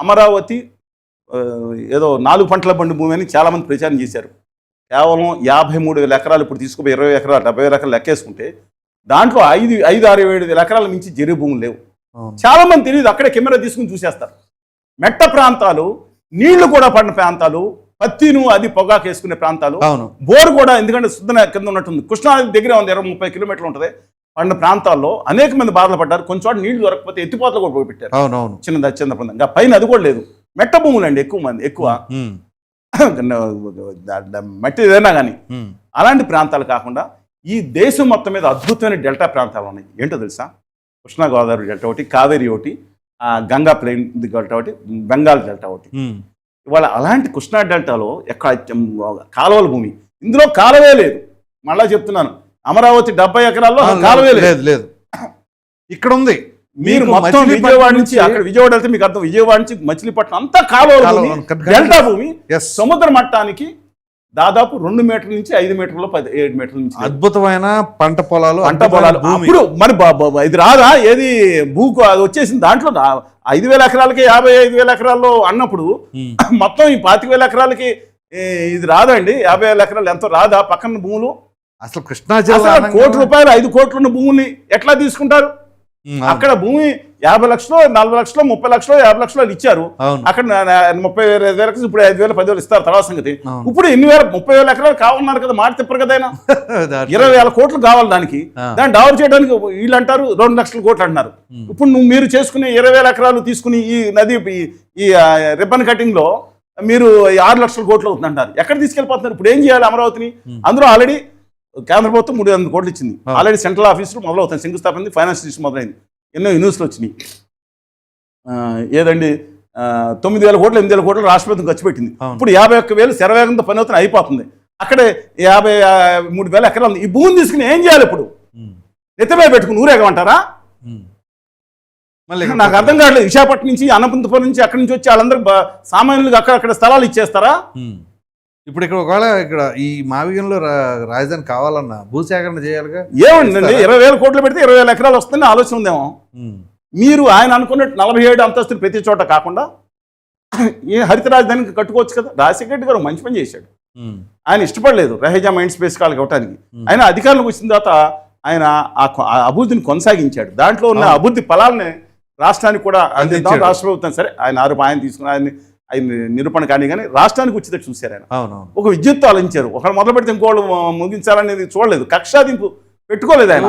అమరావతి ఏదో 4 పంటల బండి భూమి అని చాలామంది ప్రచారం చేశారు. కేవలం 53,000 ఎకరాలు ఇప్పుడు తీసుకుపోయి 20 ఎకరాలు 70,000 ఎకరాలు లెక్కేసుకుంటే దాంట్లో 5-6-7 వేల మించి జరిగే భూములు లేవు. చాలా మంది తెలియదు, అక్కడే కెమెరా తీసుకుని చూసేస్తారు. మెట్ట ప్రాంతాలు, నీళ్లు కూడా పడిన ప్రాంతాలు, పత్తిను అది పొగాకు వేసుకునే ప్రాంతాలు, బోరు కూడా ఎందుకంటే శుద్ధన కింద ఉన్నట్టుంది, కృష్ణానది దగ్గరే ఉంది, 20-30 కిలోమీటర్లు ఉంటుంది. పడిన ప్రాంతాల్లో అనేక మంది బాధలు పడ్డారు. కొంచెం నీళ్లు దొరకకపోతే ఎత్తిపోతలు కూడా పోయి పెట్టారు. చిన్న ఇంకా పైన అది కూడా లేదు. మెట్ట భూములు అండి ఎక్కువ మట్టి ఏదైనా కానీ. అలాంటి ప్రాంతాలు కాకుండా ఈ దేశం మొత్తం మీద అద్భుతమైన డెల్టా ప్రాంతాలు ఉన్నాయి. ఏంటో తెలుసా? కృష్ణా గోదావరి డెల్టా ఒకటి, కావేరి ఒకటి, గంగా ప్లెయిన్ డెల్టా ఒకటి, బెంగాల్ డెల్టా ఒకటి. ఇవాళ అలాంటి కృష్ణా డెల్టాలో కాలువల భూమి, ఇందులో కాలువే లేదు. మళ్ళా చెప్తున్నాను, అమరావతి 70 ఎకరాల్లో కాలువే లేదు. ఇక్కడ ఉంది. మీరు మొత్తం విజయవాడ నుంచి అక్కడ విజయవాడ వెళ్తే మీకు అర్థం, విజయవాడ నుంచి మచిలీపట్నం అంతా కాలువల భూమి, డెల్టా భూమి. సముద్ర మట్టానికి దాదాపు 2 మీటర్ల నుంచి 5 మీటర్లు 7 మీటర్ల నుంచి అద్భుతమైన పంట పొలాలు. ఇప్పుడు మరి ఇది రాదా? ఏది అది వచ్చేసింది. దాంట్లో 5,000 ఎకరాలకి 55,000 ఎకరాల్లో అన్నప్పుడు మొత్తం ఈ 25,000 ఎకరాలకి ఇది రాదండి. 50,000 ఎకరాలు ఎంతో రాదా? పక్కన భూములు అసలు కృష్ణా జిల్లా ₹1 5 కోట్లు ఉన్న భూముల్ని ఎట్లా తీసుకుంటారు? అక్కడ భూమి 50 లక్షలు, 40 లక్షలు, 30 లక్షలు, 50 లక్షలు ఇచ్చారు. అక్కడ 35,000 ఇప్పుడు 5,000, 10,000 ఇస్తారు. తర్వాత సంగతి ఇప్పుడు 30,000 ఎకరాలు కావాలన్నారు కదా, మాట తిప్పరు కదా. 20,000 కోట్లు కావాలి దానికి. దాన్ని డెవలప్ చేయడానికి వీళ్ళు అంటారు 2 లక్షల కోట్లు అంటున్నారు. ఇప్పుడు మీరు చేసుకునే 20,000 ఎకరాలు తీసుకుని ఈ నది ఈ రిబ్బన్ కటింగ్ లో మీరు 6 లక్షల కోట్లు అవుతుంది అంటారు. ఎక్కడ తీసుకెళ్ళిపోతున్నారు? ఇప్పుడు ఏం చేయాలి అమరావతిని? అందులో ఆల్రెడీ కేంద్ర ప్రభుత్వం 300 కోట్లు ఇచ్చింది. ఆల్రెడీ సెంట్రల్ ఆఫీసులు మొదలవుతాయి, శంకుస్థాపన, ఫైనాన్స్ మినిస్టర్ మొదలైంది, ఎన్నో యూనివర్సిటీలు వచ్చినాయి. ఏదండి 9,000 కోట్లు 8,000 కోట్లు రాష్ట్ర ప్రభుత్వం ఖర్చు పెట్టింది. ఇప్పుడు 51,000 శరవేగంతో పని అవుతుంది, అయిపోతుంది. అక్కడే 53,000 ఎకరాలు ఉంది. ఈ భూమిని తీసుకుని ఏం చేయాలి? ఇప్పుడు నెత్తమే పెట్టుకుని ఊరేగమంటారా? నాకు అర్థం కావట్లేదు. విశాఖపట్నం నుంచి, అనంతపురం నుంచి, అక్కడి నుంచి వచ్చి వాళ్ళందరూ సామాన్యులకు అక్కడ స్థలాలు ఇచ్చేస్తారా? ఇప్పుడు ఇక్కడ ఒకవేళ ఇక్కడ ఈ మావిగంలో రాజధాని కావాలన్నా భూసేకరణ చేయాలిగా. ఏమండి 20,000 కోట్లు పెడితే 20,000 ఎకరాలు వస్తుందని ఆలోచన ఉందేమో. మీరు ఆయన అనుకున్నట్టు 47 అంతస్తులు ప్రతి చోట కాకుండా ఏ హరిత రాజధానికి కట్టుకోవచ్చు కదా. రాజశేఖర రెడ్డి గారు మంచి పని చేశాడు. ఆయన ఇష్టపడలేదు రహేజా మైండ్ స్పేస్ కాళ్ళకి ఇవ్వటానికి. ఆయన అధికారంలోకి వచ్చిన తర్వాత ఆయన ఆ అభివృద్ధిని కొనసాగించాడు. దాంట్లో ఉన్న అభివృద్ధి ఫలాలని రాష్ట్రానికి కూడా అందిద్దాం. రాష్ట్ర ప్రభుత్వం సరే ఆయన ఆయన తీసుకుని ఆయన నిరూపణ కానీ రాష్ట్రానికి వచ్చేటట్టు చూశారు. ఆయన ఒక విద్యుత్ ఆలోచించారు. ఒకళ్ళు మొదలు పెడితే ఇంకోళ్ళు ముగించాలనేది చూడలేదు. కక్షాదింపు పెట్టుకోలేదు ఆయన.